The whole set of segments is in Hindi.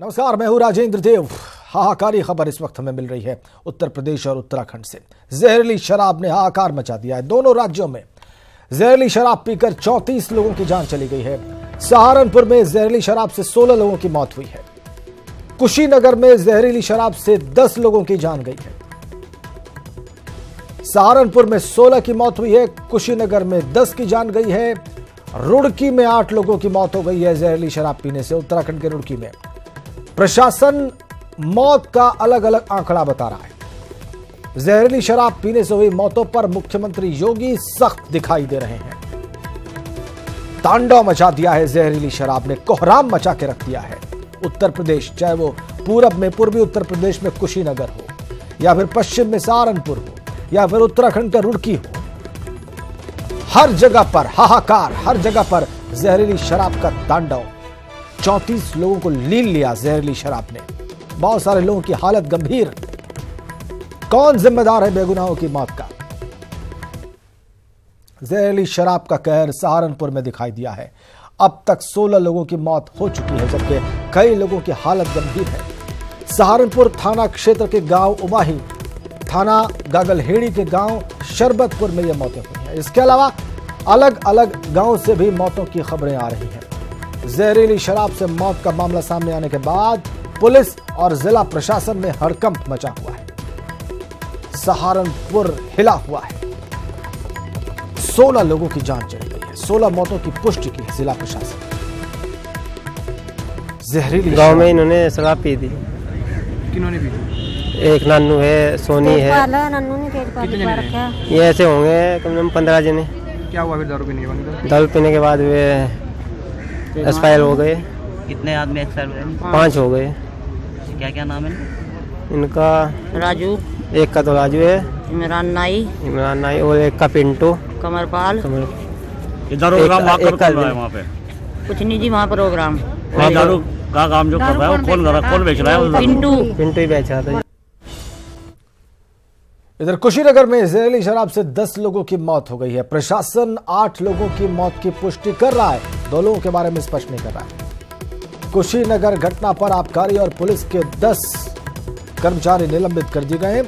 नमस्कार, मैं हूं राजेंद्र देव। हाहाकारी खबर इस वक्त हमें मिल रही है उत्तर प्रदेश और उत्तराखंड से। जहरीली शराब ने हाहाकार मचा दिया है। दोनों राज्यों में जहरीली शराब पीकर 34 लोगों की जान चली गई है। सहारनपुर में जहरीली शराब से 16 लोगों की मौत हुई है। कुशीनगर में जहरीली शराब से 10 लोगों की जान गई है। सहारनपुर में 16 की मौत हुई है, कुशीनगर में 10 की जान गई है, रुड़की में 8 लोगों की मौत हो गई है जहरीली शराब पीने से। उत्तराखंड के रुड़की में प्रशासन मौत का अलग अलग आंकड़ा बता रहा है। जहरीली शराब पीने से हुई मौतों पर मुख्यमंत्री योगी सख्त दिखाई दे रहे हैं। तांडव मचा दिया है जहरीली शराब ने, कोहराम मचा के रख दिया है उत्तर प्रदेश, चाहे वो पूरब में पूर्वी उत्तर प्रदेश में कुशीनगर हो, या फिर पश्चिम में सहारनपुर हो, या फिर उत्तराखंड का रुड़की हो। हर जगह पर हाहाकार, हर जगह पर जहरीली शराब का तांडव। 34 लोगों को लील लिया जहरीली शराब ने। बहुत सारे लोगों की हालत गंभीर। कौन जिम्मेदार है बेगुनाहों की मौत का? जहरीली शराब का कहर सहारनपुर में दिखाई दिया है। अब तक 16 लोगों की मौत हो चुकी है, जबकि कई लोगों की हालत गंभीर है। सहारनपुर थाना क्षेत्र के गांव उमाही, थाना गागलहेड़ी के गांव शरबतपुर में यह मौतें हुई हैं। इसके अलावा अलग अलग गांव से भी मौतों की खबरें आ रही हैं। जहरीली शराब से मौत का मामला सामने आने के बाद पुलिस और जिला प्रशासन में हड़कंप मचा हुआ है। सहारनपुर हिला हुआ है। 16 लोगों की जान चली गई है। 16 मौतों की पुष्टि की है जिला प्रशासन। जहरीली गांव में इन्होंने शराब पी थी। किन्होंने पी थी? एक नानू है, सोनी है, ये ऐसे होंगे कम से कम 15 जने। क्या हुआ फिर दारू पीने के बाद? दारू पीने के बाद वे एक्सपायर हो गए। कितने आदमी एक्सपायर हुए? 5 हो गए। क्या क्या नाम है इनका? राजू, एक का तो राजू है, इमरान नाई, और एक का पिंटू। कमरपाल। दारू का काम कर रहा है वहाँ पे? कुछ नहीं जी, वहाँ प्रोग्राम। दारू का काम जो कर रहा है वो कौन बेच रहा है? पिंटू ही बेच रहा था। इधर कुशीनगर में जहरीली शराब से 10 लोगों की मौत हो गई है। प्रशासन 8 लोगों की मौत की पुष्टि कर रहा है, 2 लोगों के बारे में स्पष्ट नहीं कर रहा है। कुशीनगर घटना पर आबकारी और पुलिस के 10 कर्मचारी निलंबित कर दिए गए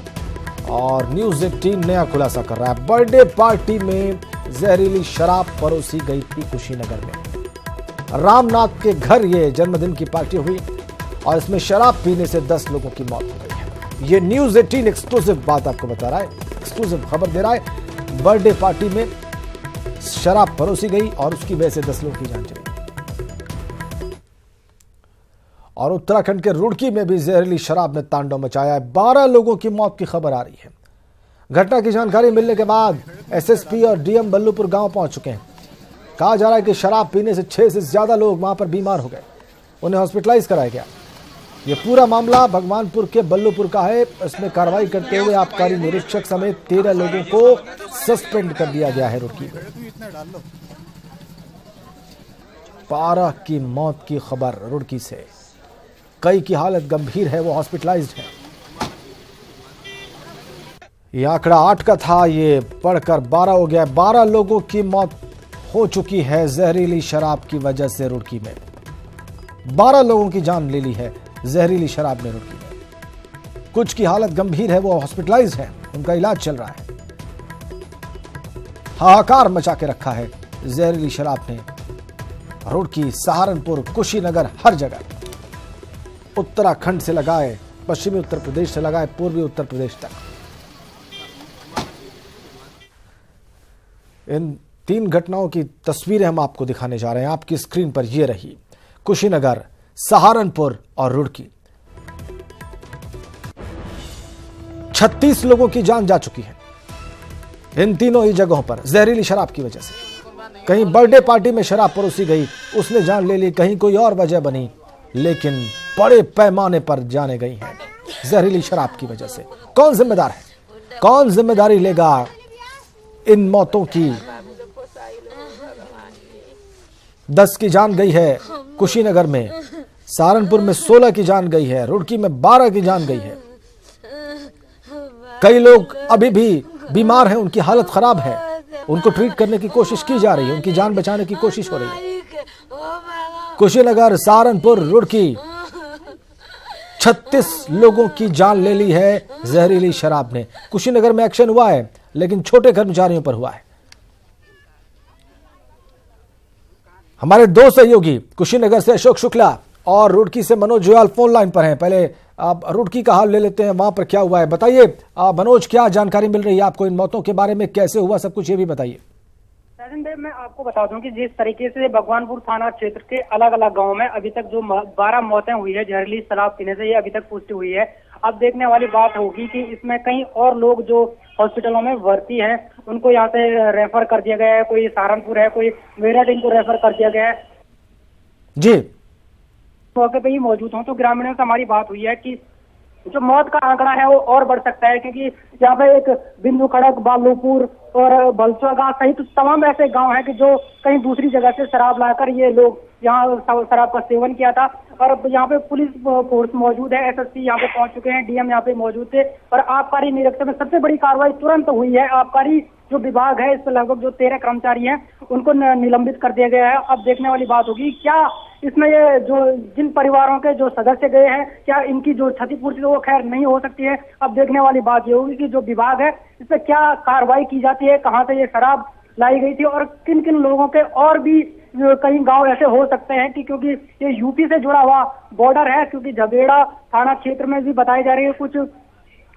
और न्यूज 18 नया खुलासा कर रहा है। बर्थडे पार्टी में जहरीली शराब परोसी गई थी कुशीनगर में। रामनाथ के घर ये जन्मदिन की पार्टी हुई और इसमें शराब पीने से 10 लोगों की मौत हो गई है। ये न्यूज 18 एक्सक्लूसिव बात आपको बता रहा है, एक्सक्लूसिव खबर दे रहा है। बर्थडे पार्टी में शराब परोसी गई और उसकी वजह से 10 लोगों की जान चली। और उत्तराखंड के रुड़की में भी जहरीली शराब ने तांडव मचाया है। 12 लोगों की मौत की खबर आ रही है। घटना की जानकारी मिलने के बाद एसएसपी और डीएम बल्लूपुर गांव पहुंच चुके हैं। कहा जा रहा है कि शराब पीने से 6 से ज्यादा लोग वहां पर बीमार हो गए, उन्हें हॉस्पिटलाइज कराया गया। ये पूरा मामला भगवानपुर के बल्लूपुर का है। इसमें कार्रवाई करते हुए आबकारी निरीक्षक समेत 13 लोगों को सस्पेंड कर दिया गया है। रुड़की में 12 की मौत की खबर रुड़की से। कई की हालत गंभीर है, वो हॉस्पिटलाइज्ड है। ये आंकड़ा 8 का था, ये बढ़कर 12 हो गया। 12 लोगों की मौत हो चुकी है जहरीली शराब की वजह से। रुड़की में 12 लोगों की जान ले ली है जहरीली शराब ने रुड़की में। कुछ की हालत गंभीर है, वो हॉस्पिटलाइज्ड है, उनका इलाज चल रहा है। हाहाकार मचा के रखा है जहरीली शराब ने। रुड़की, सहारनपुर, कुशीनगर, हर जगह। उत्तराखंड से लगाए पश्चिमी उत्तर प्रदेश से लगाए पूर्वी उत्तर प्रदेश तक। इन 3 घटनाओं की तस्वीरें हम आपको दिखाने जा रहे हैं। आपकी स्क्रीन पर ये रही कुशीनगर, सहारनपुर और रुड़की। 36 लोगों की जान जा चुकी है इन तीनों ही जगहों पर जहरीली शराब की वजह से। कहीं बर्थडे पार्टी में शराब परोसी गई, उसने जान ले ली, कहीं कोई और वजह बनी, लेकिन बड़े पैमाने पर जाने गई हैं जहरीली शराब की वजह से। कौन जिम्मेदार है? कौन जिम्मेदारी लेगा इन मौतों की? 10 की जान गई है कुशीनगर में, सहारनपुर में 16 की जान गई है, रुड़की में 12 की जान गई है। कई लोग अभी भी बीमार हैं, उनकी हालत खराब है, उनको ट्रीट करने की कोशिश की जा रही है, उनकी जान बचाने की कोशिश हो रही है। कुशीनगर, सहारनपुर, रुड़की 36 लोगों की जान ले ली है जहरीली शराब ने। कुशीनगर में एक्शन हुआ है, लेकिन छोटे कर्मचारियों पर हुआ है। हमारे दो सहयोगी कुशीनगर से अशोक शुक्ला और रुड़की से मनोज जुयाल फोन लाइन पर हैं। पहले आप रुड़की का हाल ले लेते हैं, वहां पर क्या हुआ है बताइए। मनोज, क्या जानकारी मिल रही है आपको इन मौतों के बारे में, कैसे हुआ सब कुछ, ये भी बताइए। मैं आपको बता दूं कि जिस तरीके से भगवानपुर थाना क्षेत्र के अलग अलग गांवों में अभी तक जो 12 मौतें हुई है जहरीली शराब पीने से, ये अभी तक पुष्टि हुई है। अब देखने वाली बात होगी कि इसमें कई और लोग जो हॉस्पिटलों में भर्ती हैं उनको यहाँ से रेफर कर दिया गया है। कोई सहारनपुर है, कोई मेरठ, इनको रेफर कर दिया गया है जी। मौके पे ही मौजूद हूँ तो ग्रामीणों से हमारी बात हुई है कि जो मौत का आंकड़ा है वो और बढ़ सकता है, क्योंकि यहाँ पे एक बिंदु खड़क, बालूपुर और बलसुआ गांव सहित तमाम ऐसे गांव हैं कि जो कहीं दूसरी जगह से शराब लाकर ये लोग यहाँ शराब का सेवन किया था। और यहाँ पे पुलिस फोर्स मौजूद है, एसएसपी यहाँ पे पहुंच चुके हैं, डीएम यहाँ पे मौजूद थे। और आबकारी निरीक्षण में सबसे बड़ी कार्रवाई तुरंत हुई है। आबकारी जो विभाग है, इस पर लगभग जो 13 कर्मचारी हैं उनको निलंबित कर दिया गया है। अब देखने वाली बात होगी क्या इसमें ये जो जिन परिवारों के जो सदस्य गए हैं, क्या इनकी जो क्षतिपूर्ति वो खैर नहीं हो सकती है। अब देखने वाली बात ये होगी कि जो विभाग है इस पर क्या कार्रवाई की जाती है, कहाँ से ये शराब लाई गई थी और किन किन लोगों के और भी कई गांव ऐसे हो सकते हैं कि क्योंकि ये यूपी से जुड़ा हुआ बॉर्डर है। क्योंकि झबेड़ा थाना क्षेत्र में भी बताई जा रही है कुछ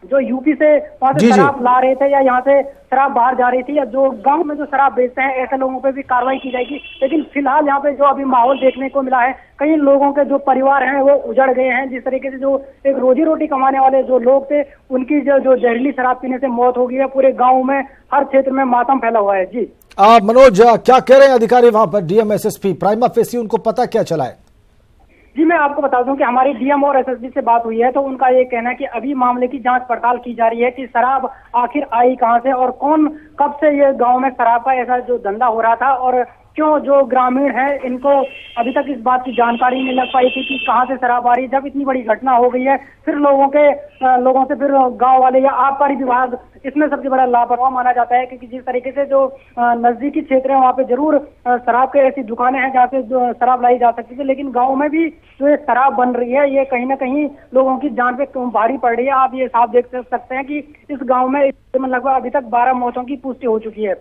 जो यूपी से वहां से शराब ला रहे थे या यहाँ से शराब बाहर जा रही थी, या जो गांव में जो शराब बेचते हैं ऐसे लोगों पे भी कार्रवाई की जाएगी। लेकिन फिलहाल यहाँ पे जो अभी माहौल देखने को मिला है, कई लोगों के जो परिवार हैं वो उजड़ गए हैं। जिस तरीके से जो एक रोजी रोटी कमाने वाले जो लोग थे उनकी जो जहरीली शराब पीने से मौत हो गई है। पूरे गाँव में, हर क्षेत्र में मातम फैला हुआ है। जी मनोज, क्या कह रहे हैं अधिकारी वहां पर, डीएम, एसएसपी, प्राइमा फेसी उनको पता क्या चला है? जी मैं आपको बता दूं कि हमारी डीएम और एसएसपी से बात हुई है तो उनका ये कहना है कि अभी मामले की जांच पड़ताल की जा रही है कि शराब आखिर आई कहां से और कौन कब से ये गांव में शराब का ऐसा जो धंधा हो रहा था और क्यों जो ग्रामीण है इनको अभी तक इस बात की जानकारी नहीं लग पाई थी कि कहां से शराब आ रही है। जब इतनी बड़ी घटना हो गई है फिर लोगों से फिर गांव वाले या आबकारी विभाग इसमें सबसे बड़ा लापरवाह माना जाता है, क्योंकि जिस तरीके से जो नजदीकी क्षेत्र है वहाँ पे जरूर शराब के ऐसी दुकानें हैं जहाँ से जो शराब लाई जा सकती है, लेकिन गाँव में भी जो ये शराब बन रही है ये कहीं ना कहीं लोगों की जान पे भारी पड़ रही है। आप ये साफ देख सकते हैं कि इस गाँव में लगभग अभी तक 12 मौतों की पुष्टि हो चुकी है।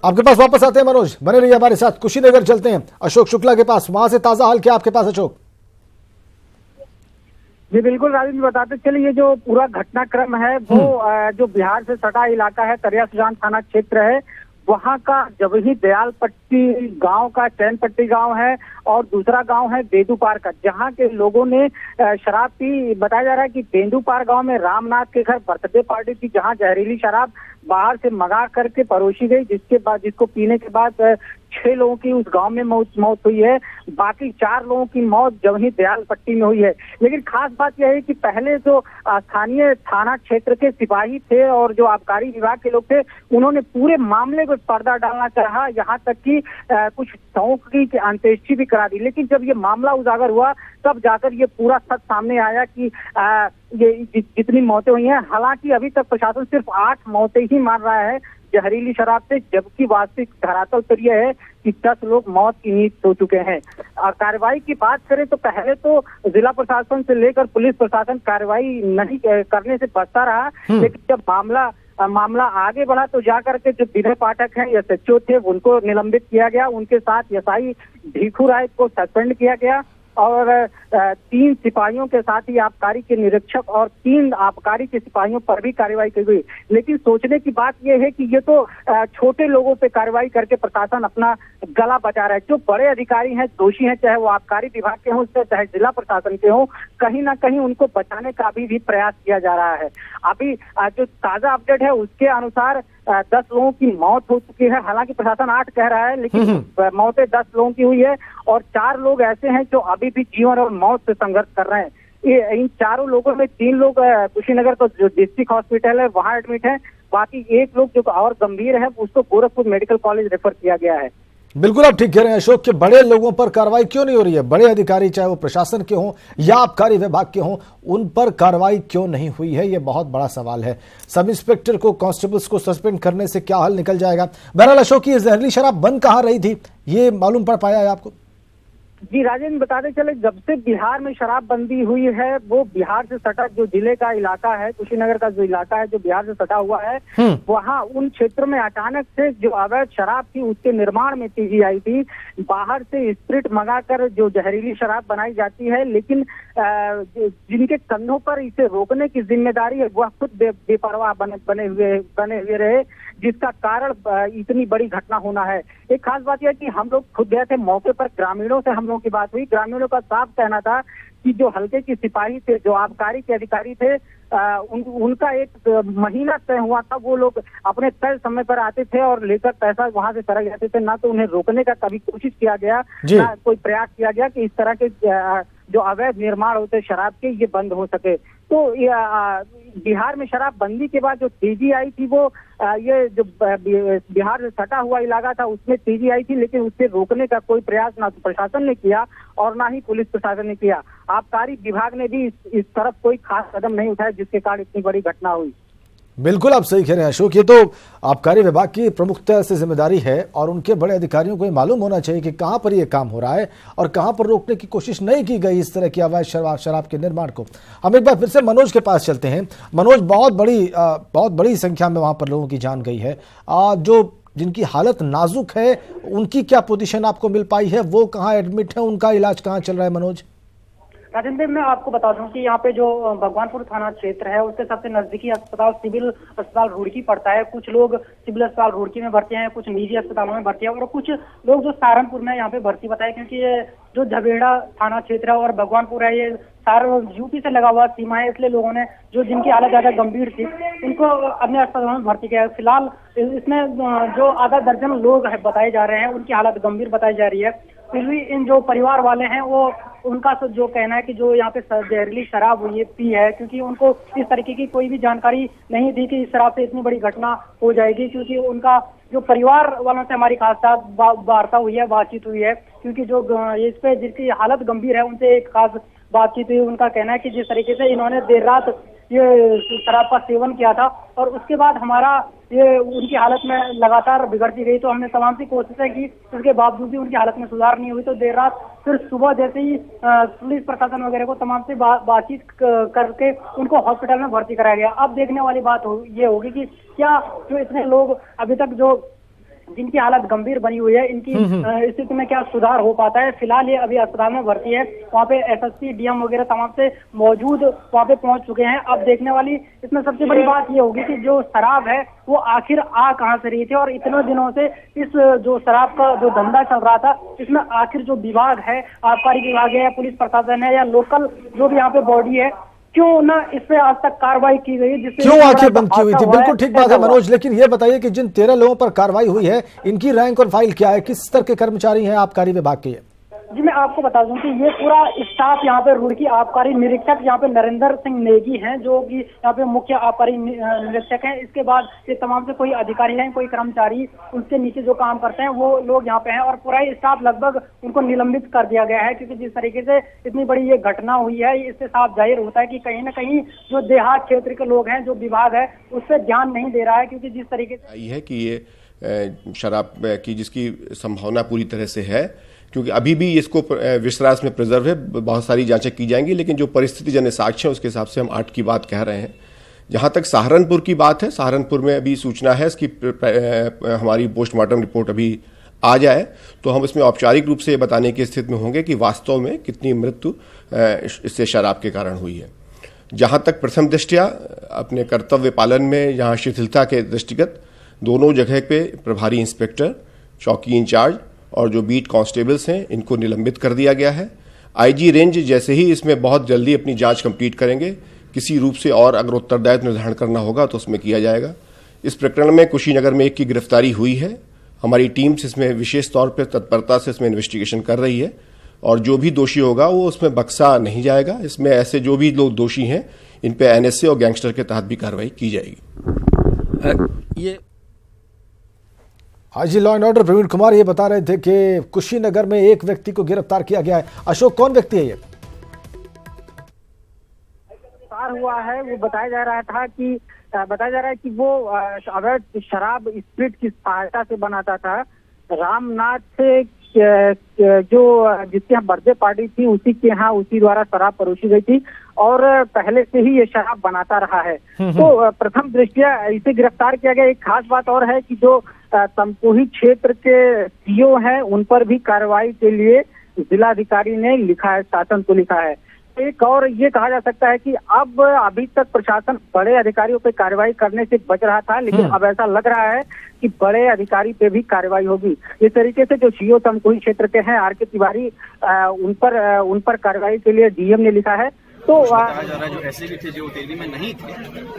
आपके पास वापस आते हैं मनोज, बने रहिए हमारे साथ। कुशीनगर चलते हैं अशोक शुक्ला के पास, वहां से ताजा हाल क्या आपके पास अशोक? जी बिल्कुल राजेंद्र, बताते चलिए जो पूरा घटनाक्रम है वो जो बिहार से सटा इलाका है, तरिया सुजान थाना क्षेत्र है, वहाँ का जबही दयाल पट्टी गांव का चैन पट्टी गांव है और दूसरा गांव है बेदूपार का, जहां के लोगों ने शराब पी। बताया जा रहा है कि बेदूपार गांव में रामनाथ के घर बर्थडे पार्टी थी जहां जहरीली शराब बाहर से मंगा करके परोसी गई, जिसको पीने के बाद 6 लोगों की उस गांव में मौत हुई है। बाकी 4 लोगों की मौत जबही दयाल पट्टी में हुई है। लेकिन खास बात यह है कि पहले जो स्थानीय थाना क्षेत्र के सिपाही थे और जो आबकारी विभाग के लोग थे उन्होंने पूरे मामले को पर्दा डालना चाहा, यहाँ तक कि कुछ शौक की अंत्येष्टि भी करा दी। लेकिन जब ये मामला उजागर हुआ तब जाकर ये पूरा सच सामने आया कि ये जितनी मौतें हुई हैं, हालांकि अभी तक प्रशासन सिर्फ 8 मौतें ही मान रहा है जहरीली शराब से, जबकि वास्तविक धरातल पर यह है कि 10 लोग मौत की नींद सो चुके हैं। और कार्रवाई की बात करें तो पहले तो जिला प्रशासन से लेकर पुलिस प्रशासन कार्रवाई नहीं करने से बचता रहा, लेकिन जब मामला आगे बढ़ा तो जाकर के जो विनय पाठक हैं एसएचओ थे उनको निलंबित किया गया, उनके साथ एसआई भिखू राय को सस्पेंड किया गया और 3 सिपाहियों के साथ ही आबकारी के निरीक्षक और 3 आबकारी के सिपाहियों पर भी कार्रवाई की गई। लेकिन सोचने की बात यह है कि ये तो छोटे लोगों पे कार्रवाई करके प्रशासन अपना गला बचा रहा है। जो बड़े अधिकारी हैं, दोषी हैं, चाहे वो आबकारी विभाग के हों चाहे जिला प्रशासन के हों, कहीं ना कहीं उनको बचाने का अभी भी प्रयास किया जा रहा है। अभी जो ताजा अपडेट है उसके अनुसार 10 लोगों की मौत हो चुकी है। हालांकि प्रशासन 8 कह रहा है, लेकिन मौतें 10 लोगों की हुई है और 4 लोग ऐसे हैं जो अभी भी जीवन और मौत से संघर्ष कर रहे हैं। इन 4 लोगों में 3 लोग कुशीनगर का जो डिस्ट्रिक्ट हॉस्पिटल है वहां एडमिट है, बाकी 1 लोग जो और गंभीर है उसको गोरखपुर मेडिकल कॉलेज रेफर किया गया है। बिल्कुल आप ठीक कह रहे हैं अशोक, कि बड़े लोगों पर कार्रवाई क्यों नहीं हो रही है? बड़े अधिकारी चाहे वो प्रशासन के हों या आबकारी विभाग के हों, उन पर कार्रवाई क्यों नहीं हुई है, ये बहुत बड़ा सवाल है। सब इंस्पेक्टर को, कांस्टेबल्स को सस्पेंड करने से क्या हल निकल जाएगा? बहरहाल अशोक, ये जहरीली शराब बन कहाँ रही थी, ये मालूम पड़ पाया है आपको? जी राजेंद्र, बताते चले जब से बिहार में शराबबंदी हुई है, वो बिहार से सटा जो जिले का इलाका है, कुशीनगर का जो इलाका है जो बिहार से सटा हुआ है, वहाँ उन क्षेत्रों में अचानक से जो अवैध शराब थी उसके निर्माण में तेजी आई थी। बाहर से स्प्रिट मंगाकर जो जहरीली शराब बनाई जाती है, लेकिन जिनके कंधों पर इसे रोकने की जिम्मेदारी है वह खुद बेपरवाह बने हुए रहे, जिसका कारण इतनी बड़ी घटना होना है। एक खास बात यह कि हम लोग खुद गए थे मौके पर, ग्रामीणों से हम लोगों की बात हुई। ग्रामीणों का साफ कहना था कि जो हल्के के सिपाही थे, जो आबकारी के अधिकारी थे, उनका एक महीना तय हुआ था। वो लोग अपने तय समय पर आते थे और लेकर पैसा वहां से सरक जाते थे। ना तो उन्हें रोकने का कभी कोशिश किया गया, ना कोई प्रयास किया गया कि इस तरह के जो अवैध निर्माण होते शराब के ये बंद हो सके। तो बिहार में शराबबंदी के बाद जो तेजी आई थी वो ये जो बिहार से सटा हुआ इलाका था उसमें तेजी आई थी, लेकिन उससे रोकने का कोई प्रयास ना तो प्रशासन ने किया और ना ही पुलिस प्रशासन ने किया। आबकारी विभाग ने भी इस तरफ कोई खास कदम नहीं उठाया, जिसके कारण इतनी बड़ी घटना हुई। बिल्कुल आप सही कह रहे हैं अशोक, ये तो आबकारी विभाग की प्रमुखता से जिम्मेदारी है और उनके बड़े अधिकारियों को ये मालूम होना चाहिए कि कहां पर ये काम हो रहा है और कहां पर रोकने की कोशिश नहीं की गई इस तरह की अवैध शराब के निर्माण को। हम एक बार फिर से मनोज के पास चलते हैं। मनोज, बहुत बड़ी संख्या में वहां पर लोगों की जान गई है, जो जिनकी हालत नाजुक है उनकी क्या पोजीशन आपको मिल पाई है, वो कहाँ एडमिट है, उनका इलाज कहाँ चल रहा है? मनोज। राजेंद्र, मैं आपको बता दूं कि यहाँ पे जो भगवानपुर थाना क्षेत्र है उसके सबसे नजदीकी अस्पताल सिविल अस्पताल रुड़की पड़ता है। कुछ लोग सिविल अस्पताल रुड़की में भर्ती हैं, कुछ निजी अस्पतालों में भर्ती है और कुछ लोग जो सहारनपुर में यहाँ पे भर्ती बताए, क्योंकि ये जो झबेड़ा थाना क्षेत्र है और भगवानपुर है ये सारा यूपी से लगा हुआ सीमा है, इसलिए लोगों ने जो जिनकी हालत ज्यादा गंभीर थी उनको अन्य अस्पतालों में भर्ती किया। फिलहाल इसमें जो आधा दर्जन लोग बताए जा रहे हैं उनकी हालत गंभीर बताई जा रही है। फिर भी इन जो परिवार वाले हैं वो उनका जो कहना है कि जो यहाँ पे जहरीली शराब हुई है पी है, क्योंकि उनको इस तरीके की कोई भी जानकारी नहीं थी कि इस शराब से इतनी बड़ी घटना हो जाएगी। क्योंकि उनका जो परिवार वालों से हमारी खास वार्ता हुई है, बातचीत हुई है, क्योंकि जो इस पे जिसकी हालत गंभीर है उनसे एक खास बातचीत हुई। उनका कहना है कि जिस तरीके से इन्होंने देर रात ये शराब का सेवन किया था और उसके बाद हमारा ये उनकी हालत में लगातार बिगड़ती गई, तो हमने तमाम सी कोशिशें की, उसके बावजूद भी उनकी हालत में सुधार नहीं हुई। तो देर रात फिर सुबह जैसे ही पुलिस प्रशासन वगैरह को तमाम से बातचीत करके उनको हॉस्पिटल में भर्ती कराया गया। अब देखने वाली बात ये होगी कि क्या जो इतने लोग अभी तक जो जिनकी हालत गंभीर बनी हुई है इनकी स्थिति में क्या सुधार हो पाता है। फिलहाल ये अभी अस्पताल में भर्ती है, वहाँ पे एसएसपी डीएम वगैरह तमाम से मौजूद वहाँ पे पहुंच चुके हैं। अब देखने वाली इसमें सबसे बड़ी बात ये होगी कि जो शराब है वो आखिर आ कहाँ से रही थी और इतने दिनों से इस जो शराब का जो धंधा चल रहा था इसमें आखिर जो विभाग है, आबकारी विभाग है या पुलिस प्रशासन है या लोकल जो भी यहाँ पे बॉडी है, क्यों ना इस पे आज तक कार्रवाई की गई, जिससे क्यों आंखें बंद की हुई थी? बिल्कुल ठीक बात है मनोज, लेकिन ये बताइए कि जिन 13 लोगों पर कार्रवाई हुई है इनकी रैंक और फाइल क्या है, किस स्तर के कर्मचारी हैं आबकारी विभाग के? जी मैं आपको बता दूं कि ये पूरा स्टाफ यहाँ पे रुड़की आबकारी निरीक्षक यहाँ पे नरेंद्र सिंह नेगी हैं जो कि यहाँ पे मुख्य आबकारी निरीक्षक हैं। इसके बाद ये तमाम से कोई अधिकारी हैं, कोई कर्मचारी उसके नीचे जो काम करते हैं वो लोग यहाँ पे हैं और पूरा स्टाफ लगभग उनको निलंबित कर दिया गया है, क्योंकि जिस तरीके से इतनी बड़ी ये घटना हुई है इससे साफ जाहिर होता है कि कहीं ना कहीं जो देहात क्षेत्र के लोग हैं, जो विभाग है उस पर ध्यान नहीं दे रहा है। क्योंकि जिस तरीके से आई है कि ये शराब की जिसकी संभावना पूरी तरह से है, क्योंकि अभी भी इसको विश्वास में प्रिजर्व है, बहुत सारी जांचें की जाएंगी, लेकिन जो परिस्थिति जन्य साक्ष्य है उसके हिसाब से हम 8 की बात कह रहे हैं। जहां तक सहारनपुर की बात है, सहारनपुर में अभी सूचना है इसकी हमारी पोस्टमार्टम रिपोर्ट अभी आ जाए तो हम इसमें औपचारिक रूप से ये बताने की स्थिति में होंगे कि वास्तव में कितनी मृत्यु इससे शराब के कारण हुई है। जहां तक प्रथम दृष्टया अपने कर्तव्य पालन में यहाँ शिथिलता के दृष्टिगत दोनों जगह पे प्रभारी इंस्पेक्टर, चौकी इंचार्ज और जो बीट कांस्टेबल्स हैं इनको निलंबित कर दिया गया है। आईजी रेंज जैसे ही इसमें बहुत जल्दी अपनी जांच कंप्लीट करेंगे, किसी रूप से और अगर उत्तरदायित्व निर्धारण करना होगा तो उसमें किया जाएगा। इस प्रकरण में कुशीनगर में एक की गिरफ्तारी हुई है। हमारी टीम्स इसमें विशेष तौर पर तत्परता से इसमें इन्वेस्टिगेशन कर रही है और जो भी दोषी होगा वो उसमें बख्शा नहीं जाएगा। इसमें ऐसे जो भी लोग दोषी हैं इन पे एनएसए और गैंगस्टर के तहत भी कार्रवाई की जाएगी। ये IG law and order Praveen Kumar ये बता रहे थे कि कुशीनगर में एक व्यक्ति को गिरफ्तार किया गया है। अशोक, कौन व्यक्ति है ये? गिरफ्तार हुआ है वो बताया जा रहा है कि वो अवैध शराब स्प्रिट की सहायता से बनाता था। रामनाथ जो जिसके यहाँ बर्थडे पार्टी थी उसी के यहाँ उसी द्वारा शराब परोसी गई थी और पहले से ही ये शराब बनाता रहा है। तो प्रथम दृष्टया इसे गिरफ्तार किया गया। एक खास बात और है कि जो तमकुही क्षेत्र के सीओ हैं उन पर भी कार्रवाई के लिए जिलाधिकारी ने लिखा है, शासन को लिखा है। एक और ये कहा जा सकता है कि अब अभी तक प्रशासन बड़े अधिकारियों पे कार्रवाई करने से बच रहा था, लेकिन अब ऐसा लग रहा है कि बड़े अधिकारी पे भी कार्रवाई होगी। इस तरीके से जो सीओ तमकुही क्षेत्र के हैं आर के तिवारी, उन पर कार्रवाई के लिए डीएम ने लिखा है। तो बताया जा रहा है जो ऐसे भी थे जो तेली में नहीं थे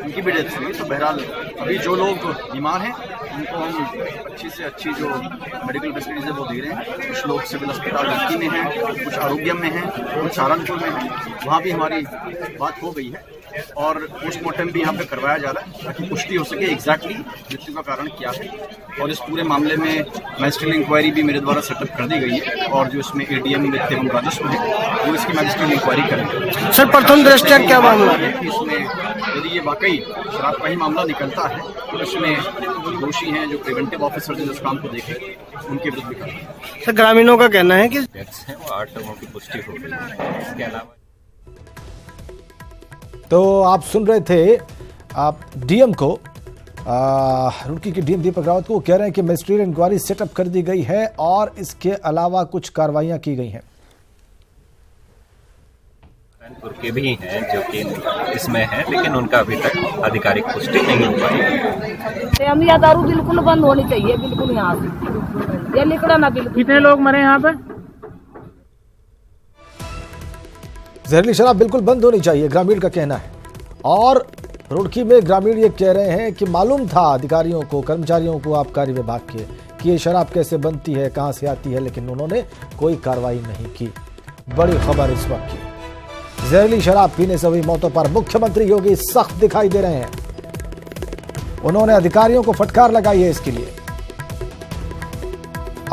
उनकी भी डेथ हुई। तो बहरहाल अभी जो लोग बीमार हैं उनको हम अच्छी से अच्छी जो मेडिकल फैसिलिटीज है वो दे रहे हैं। कुछ लोग सिविल अस्पताल डल्की में हैं, कुछ आरोग्यम में हैं, कुछ सहारनपुर में हैं। वहाँ भी हमारी बात हो गई है और पोस्टमार्टम भी यहाँ पे करवाया जा रहा है ताकि पुष्टि हो सके एग्जैक्टली मृत्यु का कारण क्या है। और इस पूरे मामले में मैजिस्ट्रियल इंक्वायरी भी मेरे द्वारा सेटअप कर दी गई है और जो इसमें एडीएम वित्त एवं राजस्व है वो इसकी मैजिस्ट्रियल इंक्वायरी करेंगे। सर प्रथम दृष्टया क्या मामला है कि इसमें यदि ये वाकई शराब का ही मामला निकलता है तो इसमें दोषी हैं जो प्रिवेंटिव ऑफिसर जो इस काम को देख रहे हैं उनके विरुद्ध भी करेंगे। सर ग्रामीणों का कहना है कि वो 8 लोगों की पुष्टि हो गई है। इसके अलावा तो आप सुन रहे थे आप डीएम को, रुड़की के डीएम दीपक रावत को, वो कह रहे हैं कि मजिस्ट्रियल इंक्वायरी सेटअप कर दी गई है और इसके अलावा कुछ कार्रवाइयां की गई हैं। के भी हैं जो कि इसमें हैं लेकिन उनका अभी तक आधिकारिक पुष्टि नहीं हो पाई। हम यह दारू बिल्कुल बंद होनी चाहिए, बिल्कुल यहाँ से ये निकला ना। बिल्कुल कितने लोग मरे यहाँ पे? जहरीली शराब बिल्कुल बंद होनी चाहिए, ग्रामीण का कहना है। और रुड़की में ग्रामीण ये कह रहे हैं कि मालूम था अधिकारियों को, कर्मचारियों को, आबकारी विभाग के, कि ये शराब कैसे बनती है, कहां से आती है, लेकिन उन्होंने कोई कार्रवाई नहीं की। बड़ी खबर इस वक्त की, जहरीली शराब पीने से हुई मौतों पर मुख्यमंत्री योगी सख्त दिखाई दे रहे हैं। उन्होंने अधिकारियों को फटकार लगाई है इसके लिए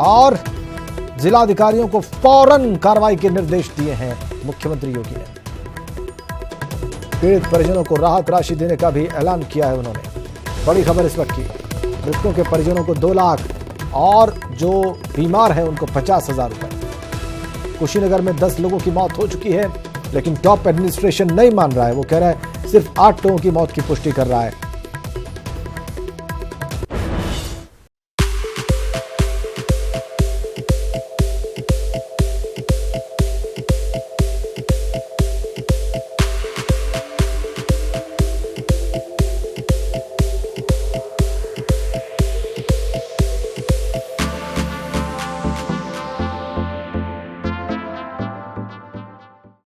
और जिलाधिकारियों को फौरन कार्रवाई के निर्देश दिए हैं मुख्यमंत्री योगी ने। पीड़ित परिजनों को राहत राशि देने का भी ऐलान किया है उन्होंने। बड़ी खबर इस वक्त की, मृतकों के परिजनों को 2 लाख और जो बीमार हैं उनको 50,000 रुपए। कुशीनगर में 10 लोगों की मौत हो चुकी है, लेकिन टॉप एडमिनिस्ट्रेशन नहीं मान रहा है। वो कह रहा है सिर्फ 8 लोगों की मौत की पुष्टि कर रहा है।